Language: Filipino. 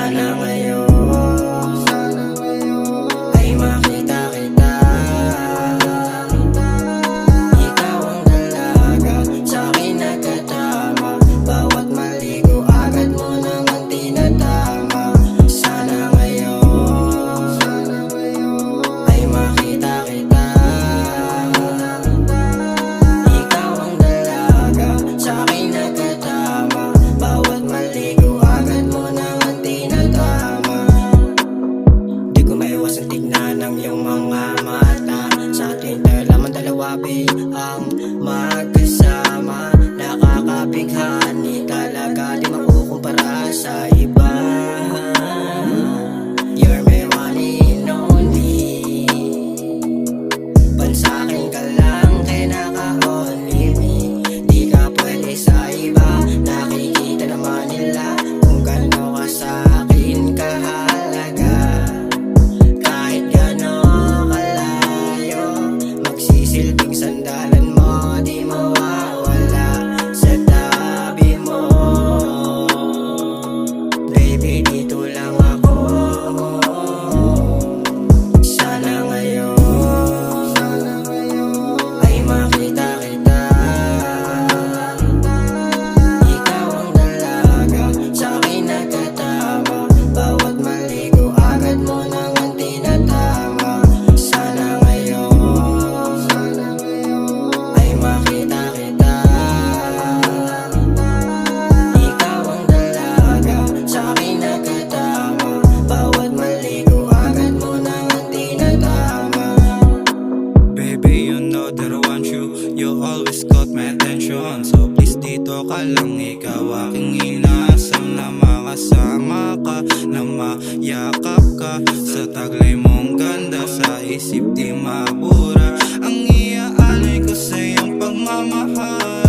Sana ngayon ay makita kita. Ikaw ang dalaga, sa'kin nagkatama. Bawat maligo agad mo naman tinatama. Sana ngayon ay makita kita. Ikaw ang dalaga, sa'kin nagkatama. Bawat maligo agad mo naman tinatama. Di ko maiwasang tignan ang iyong mga mata. Sa ating lamang dalawa ang magkasama. Nakakabighani talaga, di makukumpara sa iba. You're my one and only. Pansa'kin ka lang, kaya naka-only me. Di ka pwede sa iba, nakikita naman nila kung gano'n ka sa'kin kahalaga. Kahit gano'n kalayo, magsisilbing sandalan mo, di mawawala sa tabi mo. Baby, dito lang ako. Sana ngayon ay makita kita. Ikaw ang dalaga, sa'kin nagkatama. Bawat maligo agad mo naman tinatama. Sana ngayon ay makita kita. Ikaw ang dalaga, sa'kin nagkatama. Bawat maligo agad mo naman tinatama. Baby, you know that I want you. You always caught my attention. So please dito ka lang, ikaw aking inaasam. Na makasama ka, na mayakap ka. Sa taglay mong ganda, sa isip di mabura. Ang iaalay ko sa iyong pagmamahal.